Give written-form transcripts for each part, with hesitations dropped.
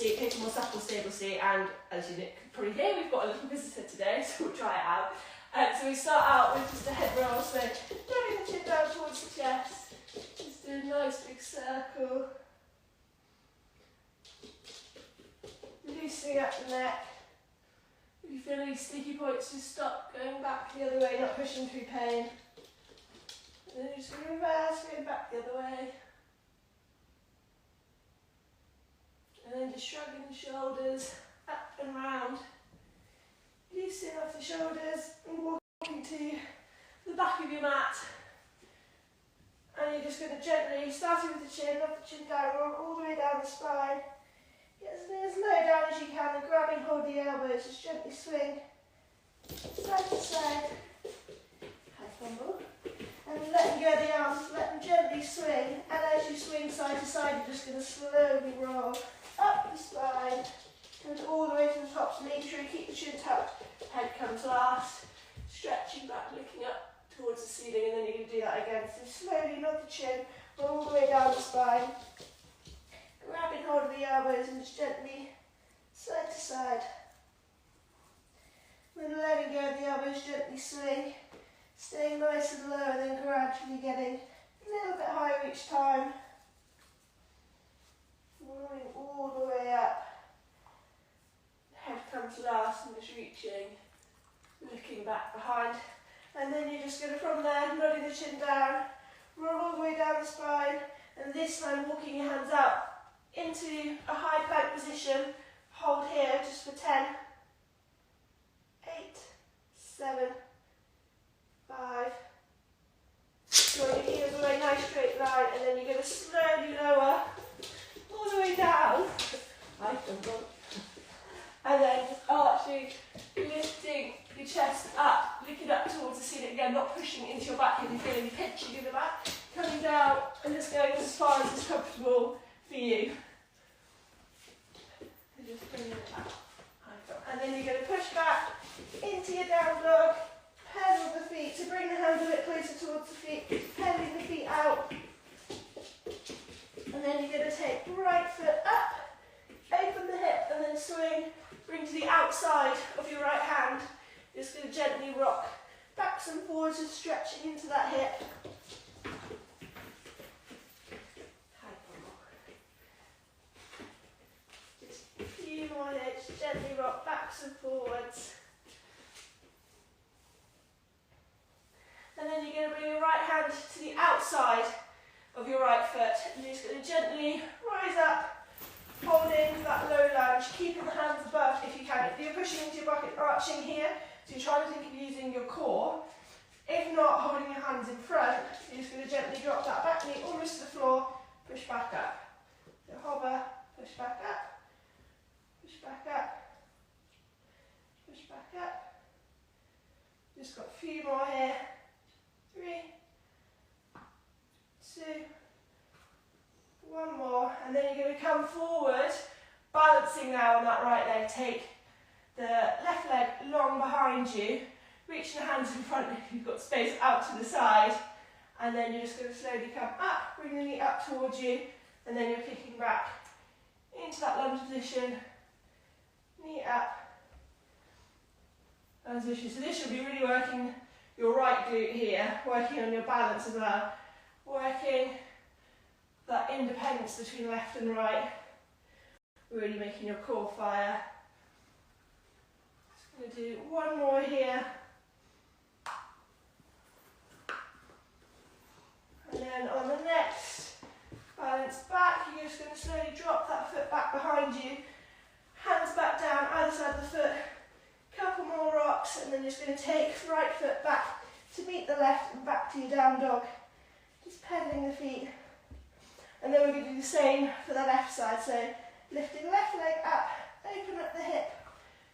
seat, take a more supple, stable seat, and as you can probably hear, we've got a little visitor today, so we'll try it out. So we start out with just a head roll, so driving the chin down towards the chest, just do a nice big circle, loosening up the neck. If you feel any sticky points, just stop going back the other way, not pushing through pain. And then you're just going to reverse, going back the other way. And then just shrugging the shoulders up and round. Loosening off the shoulders and walking to the back of your mat. And you're just going to gently, starting with the chin, up the chin down, roll all the way down the spine. Get as low down as you can and grabbing hold of the elbows, just gently swing side to side. High fumble. And letting go of the arms, let them gently swing. And as you swing side to side, you're just going to slowly roll up the spine and all the way to the top. So make sure you keep the chin tucked. Head comes last. Stretching back, looking up towards the ceiling, and then you're going to do that again. So slowly, not the chin, roll all the way down the spine. Grabbing hold of the elbows and just gently side to side. Then letting go of the elbows, gently swing. Staying nice and low and then gradually getting a little bit higher each time. Rolling all the way up. Head comes last and just reaching, looking back behind. And then you're just going to, from there, nodding the chin down, roll all the way down the spine, and this time walking your hands out into a high plank position. Hold here just for 10, 8, 7, 5. Draw your heels away, nice straight line, and then you're going to slowly lower all the way down. And then just arching, lifting your chest up, looking up towards the ceiling again, not pushing into your back if you're feeling pinching in the back. Coming down and just going as far as is comfortable for you. And just bringing it up. And then you're going to push back into your down dog. Pedal the feet, so bring the hands a bit closer towards the feet, pedaling the feet out. And then you're going to take right foot up, open the hip, and then swing, bring to the outside of your right hand. You're just going to gently rock backs and forwards, just stretching into that hip. Just a few more hits, gently rock backs and forwards. And then you're going to bring your right hand to the outside of your right foot. And you're just going to gently rise up, holding that low lunge, keeping the hands above if you can. If you're pushing into your bucket, arching here, so you're trying to think of using your core. If not, holding your hands in front, you're just going to gently drop that back knee almost to the floor, push back up. So hover, push back up, push back up, push back up. Just got a few more here. 3, 2, 1 more, and then you're going to come forward, balancing now on that right leg. Take the left leg long behind you, reaching the hands in front if you've got space out to the side, and then you're just going to slowly come up, bring the knee up towards you, and then you're kicking back into that lunge position, knee up, lunge position. So this should be really working your right glute here, working on your balance as well, working that independence between left and right, really making your core fire. Just going to do one more here. And then on the next balance back, you're just going to slowly drop that foot back behind you, hands back down, either side of the foot. Couple more rocks, and then just going to take right foot back to meet the left and back to your down dog. Just pedaling the feet. And then we're going to do the same for the left side. So lifting left leg up, open up the hip,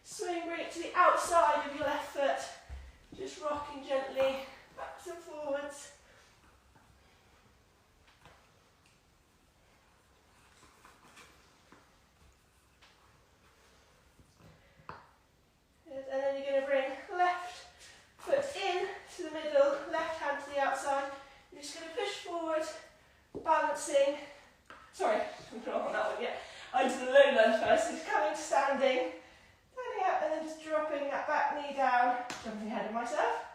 swing, bring it to the outside of your left foot. Just rocking gently backwards and forwards. And then you're going to bring left foot in to the middle, left hand to the outside. You're just going to push forward, balancing, sorry, I'm not on that one yet, onto the the low lunge first. So just coming to standing, standing up, and then just dropping that back knee down, jumping ahead of myself.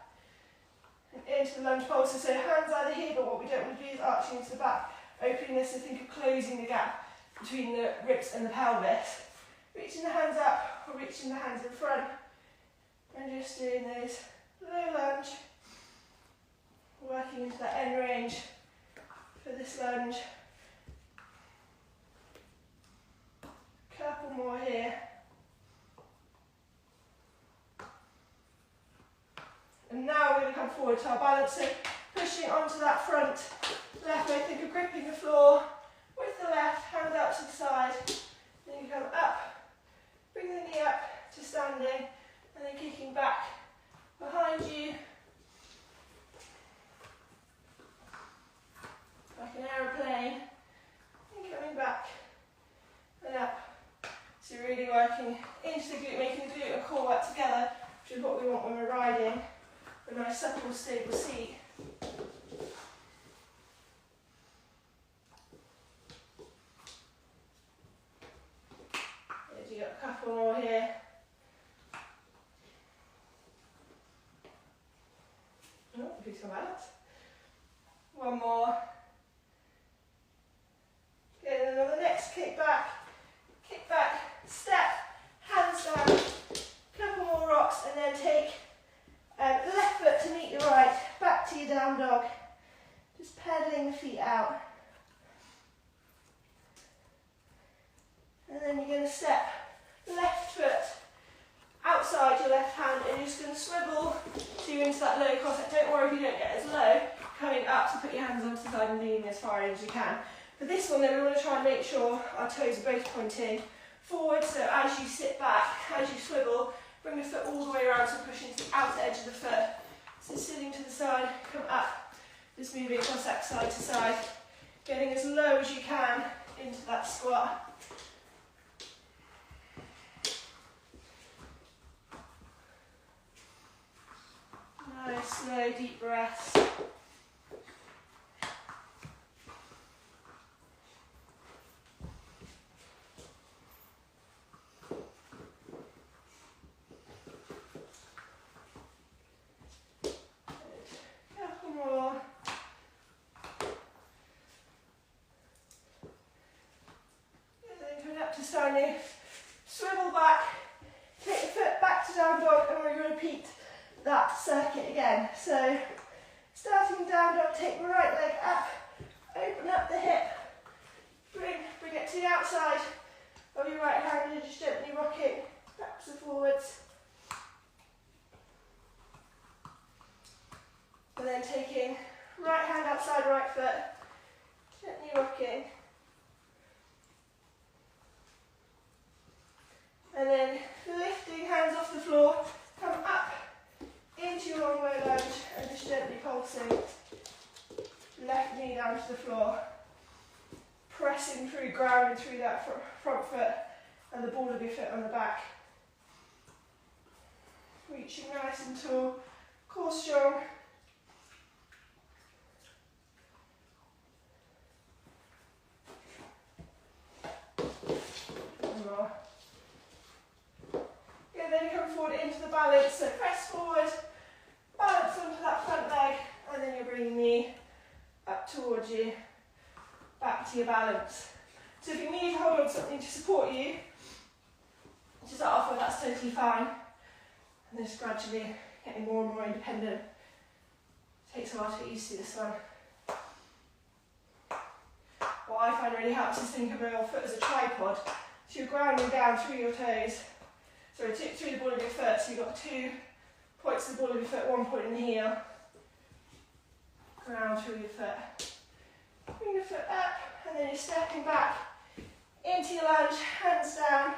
And into the lunge pulse. So hands either here, but what we don't want to do is arching into the back, opening this, so think of closing the gap between the ribs and the pelvis. Reaching the hands up or reaching the hands in front. And just doing those low lunge. Working into that end range for this lunge. Couple more here. And now we're going to come forward to our balance. So pushing onto that front left leg. Think of gripping the floor with the left, hand out to the side. Then you come up, bring the knee up to standing, and then kicking back behind you. Like an aeroplane. And coming back and up. So really working into the glute, making the glute and core work together, which is what we want when we're riding. A nice supple, stable seat. You got a couple more here. Oh, please come out. One more. Good, and then on the next kick back, step, hands down, couple more rocks, and then take the left foot to meet your right, back to your down dog. Just pedaling the feet out. And then you're going to step left foot outside your left hand, and you're just going to swivel to into that low cossack. Don't worry if you don't get as low, coming up, so put your hands onto the side and leaning as far in as you can. For this one though, we want to try and make sure our toes are both pointing forward, so as you sit back, as you swivel, bring the foot all the way around, so pushing to the outer edge of the foot. So sitting to the side, come up, just moving cossack side to side, getting as low as you can into that squat. Nice, slow, deep breaths. Couple more. And then coming up to standing, swivel back, take the foot back to down dog, and we're going to repeat that circuit again. So starting down dog, take the right leg up, open up the hip, bring it to the outside of your right hand and just gently rock it backwards and forwards. And then taking right hand outside right foot, gently rocking. And then lifting hands off the floor, come up into your long low lunge and just gently pulsing. Left knee down to the floor. Pressing through, grounding through that front foot and the ball of your foot on the back. Reaching nice and tall, core strong. One more. Yeah, then come forward into the balance, so press forward, balance onto that front leg, and then you're bringing the knee up towards you, back to your balance. So if you need to hold on to something to support you, to start off with, that's totally fine. And then just gradually getting more and more independent. It takes a while to get used to this one. What I find really helps is think of your foot as a tripod. So you're grounding down through your toes, sorry, through the ball of your foot. So you've got 2 points of the ball of your foot, 1 point in the heel. Ground through your foot. Bring the foot up, and then you're stepping back into your lunge, hands down,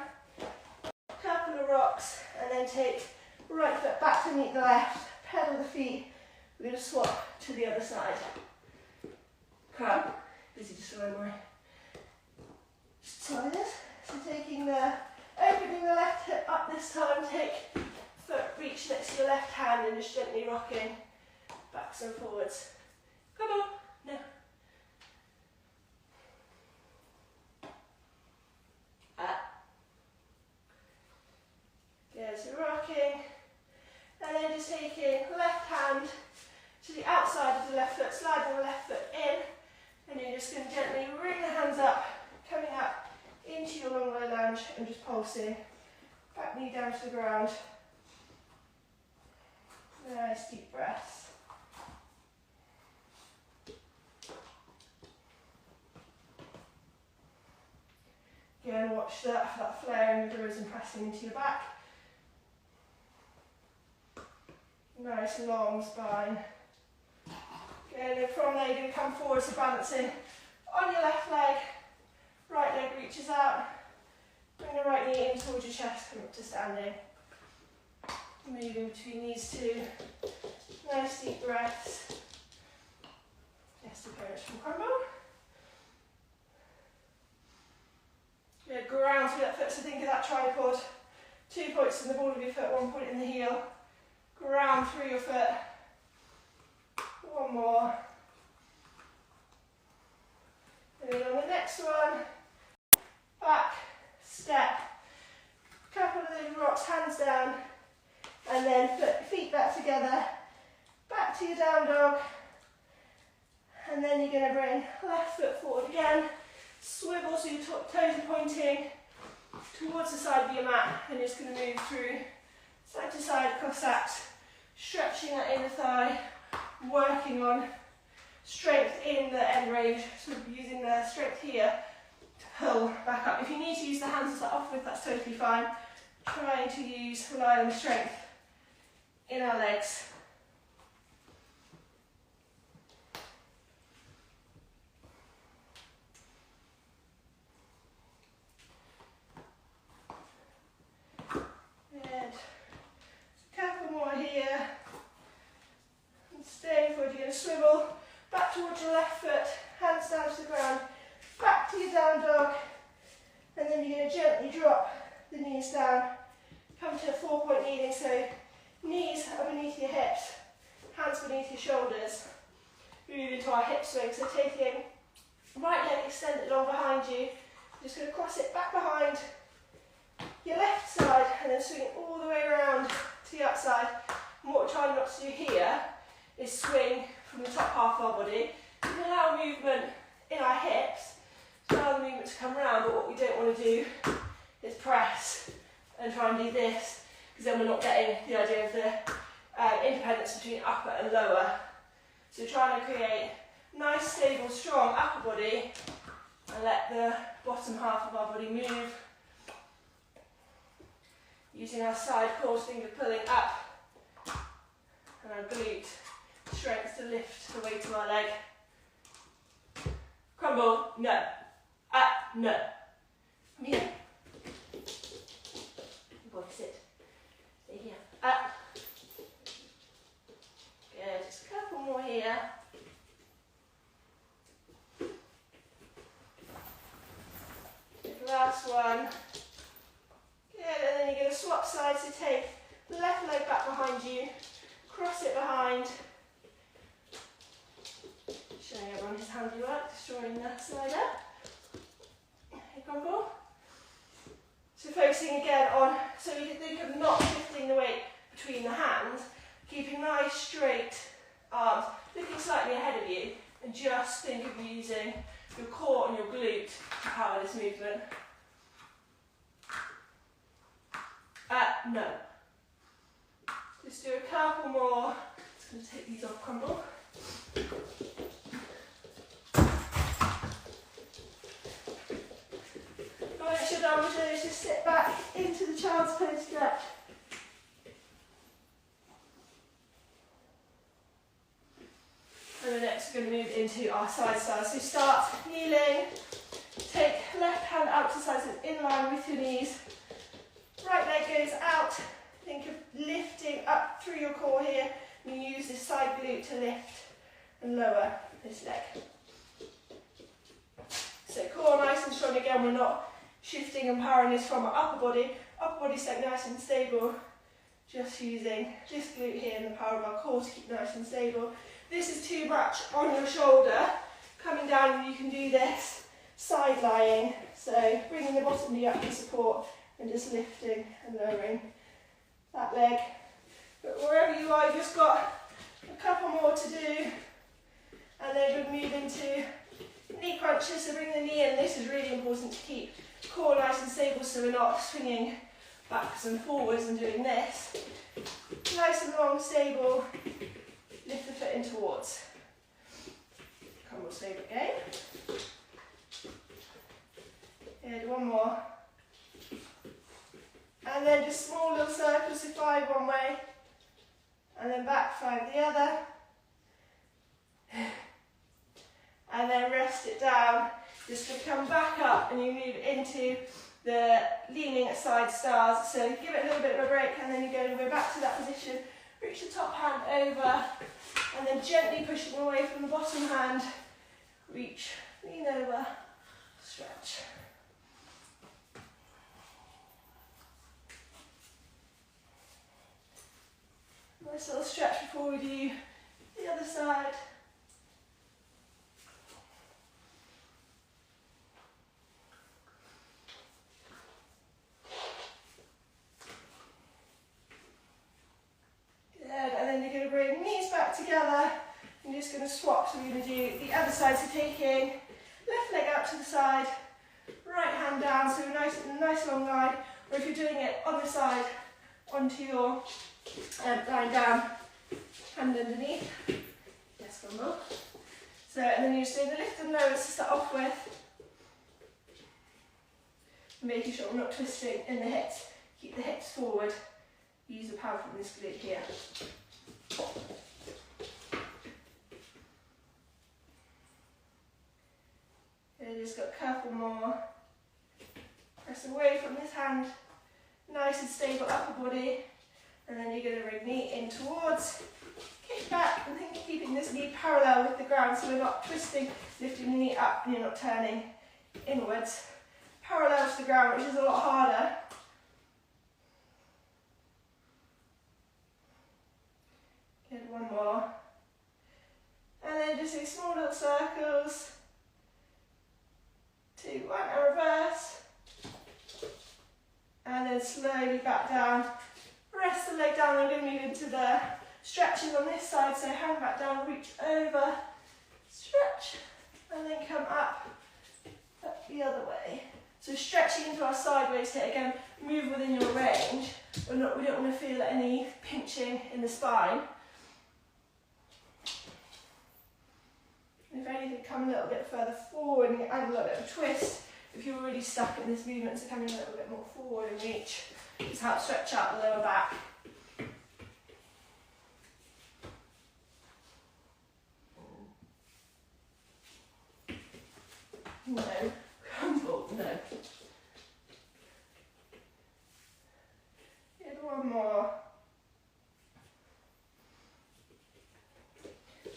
couple of rocks, and then take right foot back to meet the left, pedal the feet. We're going to swap to the other side. Come. Busy just so my. Just try this. So taking opening the left hip up this time, take foot reach next to your left hand and just gently rocking backs and forwards. Come on, no. and just pulsing. Back knee down to the ground. Nice deep breaths. Again, watch that flare in the ribs and pressing into your back. Nice long spine. Again, and from there you're going to come forward, so balancing on your left leg. Right leg reaches out. Bring the right knee in towards your chest, come up to standing. Moving between these two. Nice deep breaths. Yes, approach from crumble. Good, ground through that foot, so think of that tripod. 2 points in the ball of your foot, 1 point in the heel. Ground through your foot. One more. And then on the next one, back, step. Couple of those rocks, hands down. And then feet back together. Back to your down dog. And then you're going to bring left foot forward again. Swivel so your toes are pointing towards the side of your mat, and you're just going to move through side to side Cossacks, stretching that inner thigh, working on strength in the end range, sort of using the strength here to pull back up. If you need to use the hands to start off with, that's totally fine. Trying to rely on the strength in our legs. Swivel back towards your left foot, hands down to the ground, back to your down dog, and then you're going to gently drop the knees down, come to a 4-point kneeling, so knees are beneath your hips, hands beneath your shoulders. Move into our hip swing, so taking right leg extended long behind you, just going to cross it back behind your left side, and then swing it all the way around to the outside. And what we're trying not to do here is swing from the top half of our body. We can allow movement in our hips, to allow the movement to come around, but what we don't want to do is press and try and do this, because then we're not getting the idea of the independence between upper and lower. So we're trying to create nice, stable, strong upper body and let the bottom half of our body move. Using our side core finger pulling up and our glute strength to lift the weight of our leg. Crumble, no. Up, no. Come here. Good boy, sit. Stay here. Up. Good, just a couple more here. Last one. Good, and then you're going to swap sides, so take the left leg back behind you, cross it behind. Showing everyone his handiwork, destroying the slider. Here, crumble. So focusing again on, so you can think of not shifting the weight between the hands, keeping nice straight arms, looking slightly ahead of you, and just think of using your core and your glute to power this movement. No. Just do a couple more. Just going to take these off, crumble. Once you're done with those, just sit back into the child's pose stretch. And then next we're going to move into our side stance. So start kneeling, take left hand out to the side, so in line with your knees. Right leg goes out, think of lifting up through your core here, and use this side glute to lift and lower this leg. So core nice and strong again, we're not shifting and powering this from our upper body set nice and stable, just using this glute here and the power of our core to keep nice and stable. This is too much on your shoulder, coming down, and you can do this side lying, so bringing the bottom knee up for support, and just lifting and lowering that leg. But wherever you are, you've just got a couple more to do, and then we'll move into knee crunches, so bring the knee in. This is really important to keep core nice and stable so we're not swinging backwards and forwards and doing this. Nice and long, stable, lift the foot in towards. Come on, stable again. Good, one more. And then just small little circles, so 5 one way, and then back 5 the other. And then rest it down, just to come back up and you move into the leaning side stars. So give it a little bit of a break and then you're going to go back to that position, reach the top hand over and then gently pushing away from the bottom hand, reach, lean over, stretch. Nice little stretch before we do the other side. And then you're going to bring knees back together. You're just going to swap, so we're going to do the other side. So taking left leg out to the side, right hand down, so a nice long line. Or if you're doing it on the side, onto your lying down, hand underneath. Yes, one more. So, and then you're just doing the lift and lowers to start off with. Making sure we're not twisting in the hips. Keep the hips forward. Use the power from this glute here. And just got a couple more. Press away from this hand. Nice and stable upper body. And then you're going to bring knee in towards. Kick back and then keeping this knee parallel with the ground so we're not twisting, lifting the knee up and you're not turning inwards. Parallel to the ground, which is a lot harder. Good, one more. And then just do small little circles. 2, 1, and reverse. And then slowly back down. Rest the leg down. I'm going to move into the stretches on this side. So hand back down, reach over, stretch, and then come up the other way. So stretching into our sideways here. Again, move within your range. We don't want to feel any pinching in the spine. If anything, come a little bit further forward and add a little bit of a twist. If you're really stuck in this movement, so coming a little bit more forward and reach. Just help stretch out the lower back. No, crumble, no. Good, one more.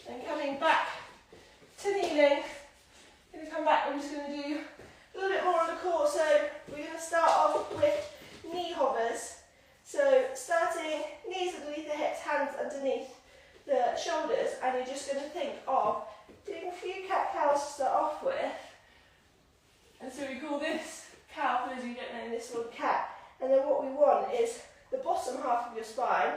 And coming back to kneeling. Going to come back, I'm just going to do a little bit more on the core. So we're going to start off with knee hovers. So starting knees underneath the hips, hands underneath the shoulders, and you're just going to think of doing a few cat-cows to start off with. And so we call this cow, for those of you who don't know, this one cat. And then what we want is the bottom half of your spine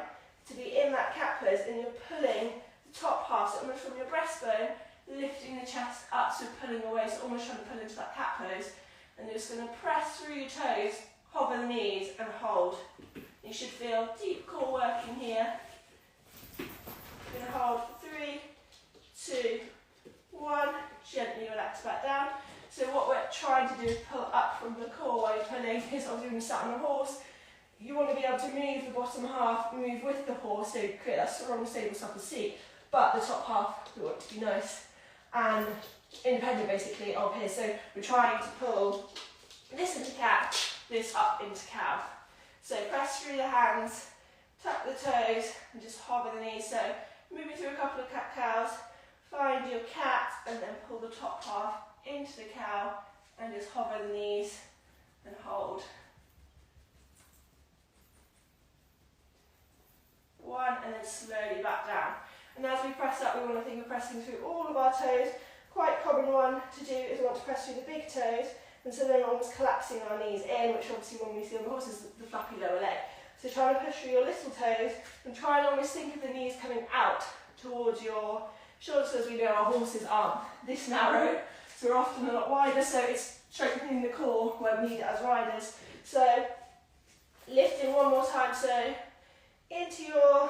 to be in that cat pose, and you're pulling the top half, so almost from your breastbone, lifting the chest up, so pulling away, so almost trying to pull into that cat pose. And you're just going to press through your toes, hover the knees and hold. You should feel deep core working here. You're going to hold for 3, 2, 1, gently relax back down. So what we're trying to do is pull up from the core while you're pulling, because obviously when you sat on a horse, you want to be able to move the bottom half, move with the horse, so create that strong, stable, supple seat, but the top half, we want to be nice and independent basically of his. So we're trying to pull this into cat, this up into cow. So press through the hands, tuck the toes, and just hover the knees. So moving through a couple of cat-cows, find your cat, and then pull the top half into the cow, and just hover the knees and hold. 1, and then slowly back down. And as we press up, we want to think of pressing through all of our toes. Quite common one to do is we want to press through the big toes, and so then almost collapsing our knees in, which obviously when we see on the horse is the flappy lower leg. So try to push through your little toes, and try and almost think of the knees coming out towards your shoulders, so as we know our horses aren't this narrow. So we're often a lot wider, so it's strengthening the core where we need it as riders. So lifting one more time, so into your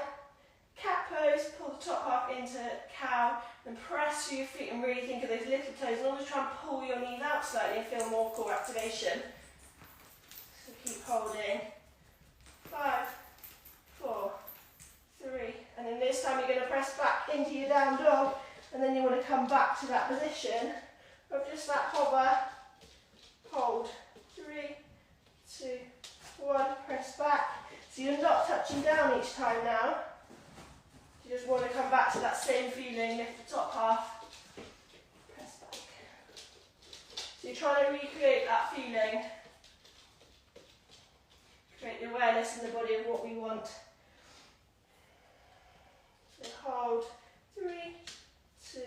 cat pose, pull the top half into cow, and press through your feet and really think of those little toes, and always try and pull your knees out slightly and feel more core activation. So keep holding. 5, 4, 3, and then this time you're going to press back into your down dog, and then you want to come back to that position of just that hover, hold. 3, 2, 1, press back. So you're not touching down each time now. You just want to come back to that same feeling, lift the top half, press back. So you're trying to recreate that feeling, create the awareness in the body of what we want. So hold, 3, 2,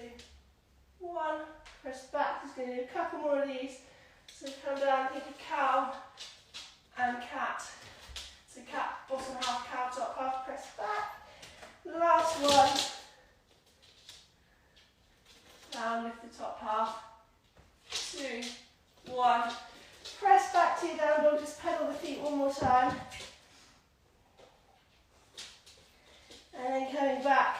1, press back. Just going to do a couple more of these. So come down, think of cow and cat. So cat, bottom half, cow, top half, press back. Last one. Down, lift the top half. 2, 1. Press back to your down dog, just pedal the feet one more time. And then coming back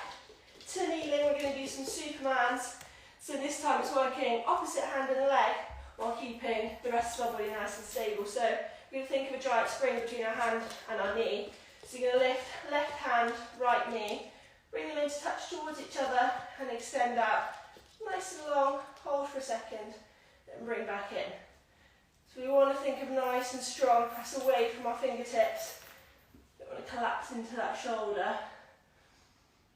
to kneeling, we're going to do some Supermans. So this time it's working opposite hand and leg while keeping the rest of our body nice and stable. So we're going to think of a giant spring between our hand and our knee. So you're going to lift left hand, right knee, bring them into touch towards each other and extend out nice and long, hold for a second, then bring back in. So we want to think of nice and strong, press away from our fingertips. Don't want to collapse into that shoulder.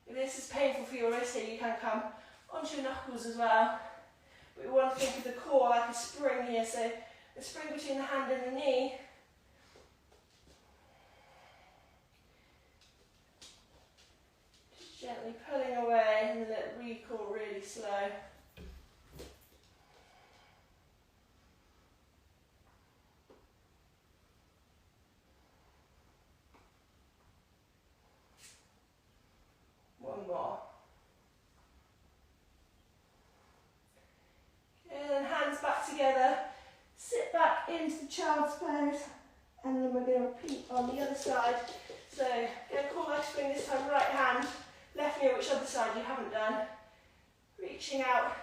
If this is painful for your wrist here, you can come onto your knuckles as well. But we want to think of the core like a spring here, so a spring between the hand and the knee. Just gently pulling away and then let it recoil really slow. One more. And then hands back together, sit back into the child's pose, and then we're going to repeat on the other side. So, going to call my spring this time, right hand, left knee, which other side you haven't done. Reaching out,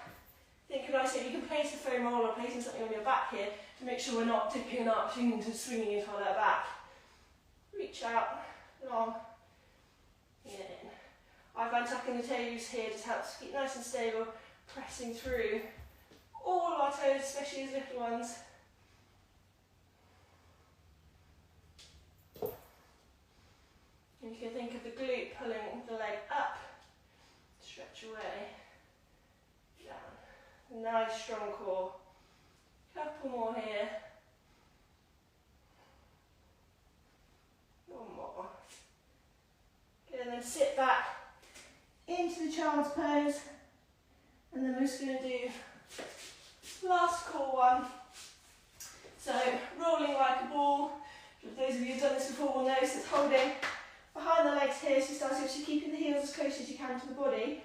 think of nice, you can place a foam roll or placing something on your back here to make sure we're not dipping and arching into swinging into our back. Reach out, long, in. I find tucking the toes here just helps keep nice and stable, pressing through all of our toes, especially as little ones. And you can think of the glute pulling the leg up, stretch away, down. Nice strong core. Couple more here. One more. Okay, and then sit back into the child's pose, and then we're just going to do last core one. So rolling like a ball. For those of you who've done this before will notice it's holding behind the legs here, so start actually keeping the heels as close as you can to the body.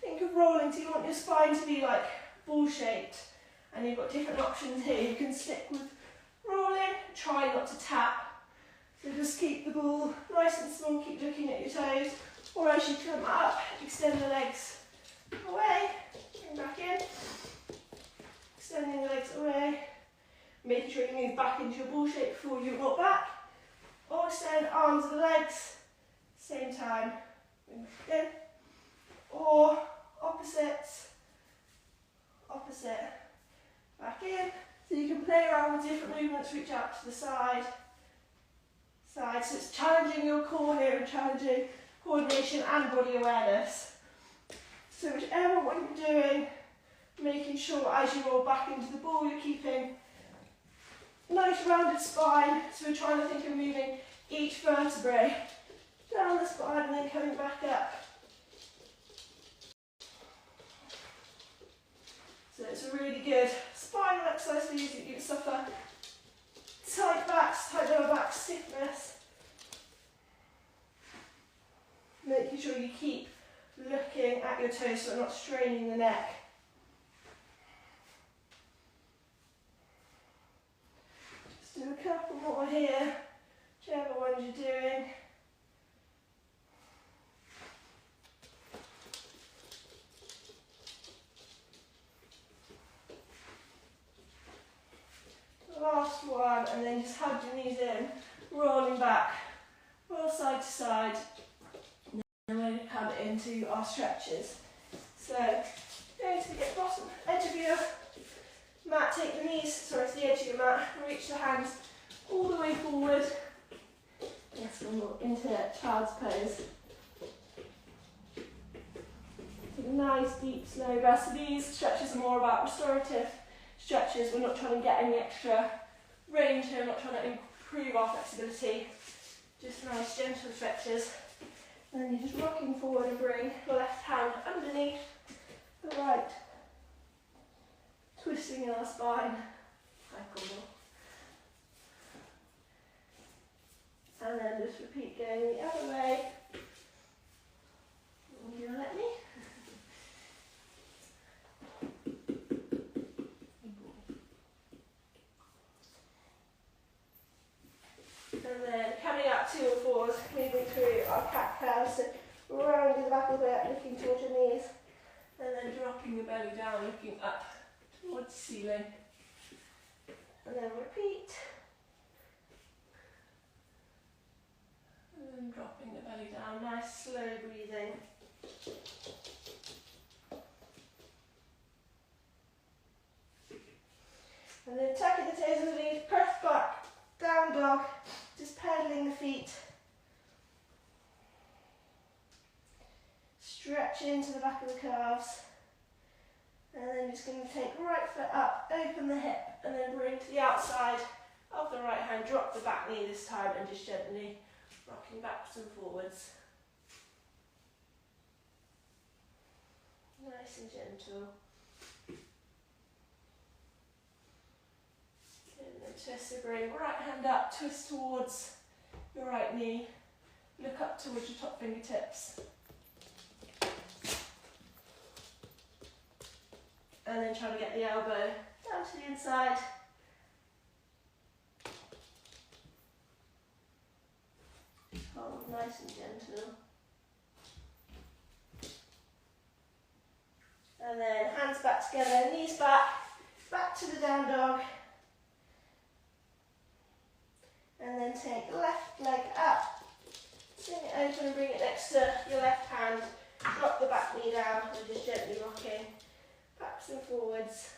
Think of rolling, so you want your spine to be like ball shaped, and you've got different options here. You can stick with rolling, try not to tap. So just keep the ball nice and small, keep looking at your toes, or as you come up, extend the legs away, bring back in, extending the legs away, making sure you move back into your ball shape before you roll back, or extend arms and legs, same time, bring back in, or opposites, opposite, back in, so you can play around with different movements, reach out to the side, side, so it's challenging your core here and challenging coordination and body awareness. So whichever one you're doing, making sure as you roll back into the ball you're keeping nice rounded spine, so we're trying to think of moving each vertebrae down the spine and then coming back up. So it's a really good spinal exercise for you that you suffer tight backs, tight lower back stiffness. Making sure you keep looking at your toes so you're not straining the neck. here, whichever ones you're doing. Last one, and then just hug your knees in, rolling back, roll side to side, and then we're going to come into our stretches. So, going to the bottom edge of your mat, take the knees, to the edge of your mat, reach the hands all the way forward. Yes, we're into child's pose. Take a nice, deep, slow breath. So these stretches are more about restorative stretches. We're not trying to get any extra range here, we're not trying to improve our flexibility. Just nice, gentle stretches. And then you're just rocking forward and bring the left hand underneath the right, twisting in our spine. And then just repeat going the other way. You gonna let me? And then coming up 2 or 4s, moving through our cat cows, so rounding the back of it, looking towards your knees, and then dropping your belly down, looking up towards the ceiling. And then repeat. And then dropping the belly down, nice slow breathing. And then tucking the toes underneath, press back, down dog, just pedaling the feet. Stretch into the back of the calves. And then just going to take right foot up, open the hip, and then bring to the outside of the right hand. Drop the back knee this time and just gently rocking backwards and forwards. Nice and gentle. And then twist the bring right hand up, twist towards your right knee. Look up towards your top fingertips. And then try to get the elbow down to the inside. Hold nice and gentle. And then hands back together, knees back, back to the down dog. And then take left leg up, swing it open and bring it next to your left hand. Drop the back knee down and just gently rocking backwards and forwards.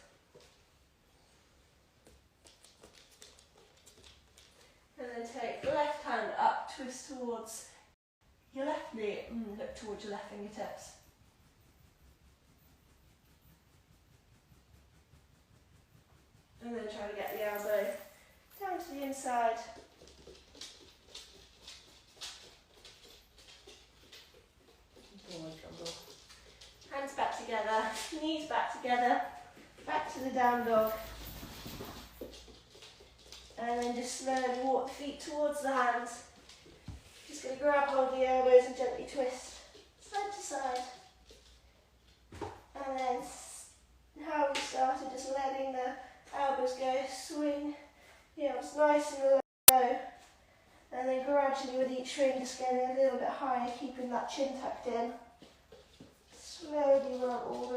And then take left hand up, twist towards your left knee, look towards your left fingertips. And then try to get the elbow down to the inside. Hands back together, knees back together, back to the down dog. And then just slowly walk the feet towards the hands. Just going to grab hold of the elbows and gently twist side to side. And then how we started, just letting the elbows go, swing the elbows nice and low. And then gradually with each swing just getting a little bit higher, keeping that chin tucked in. Slowly roll all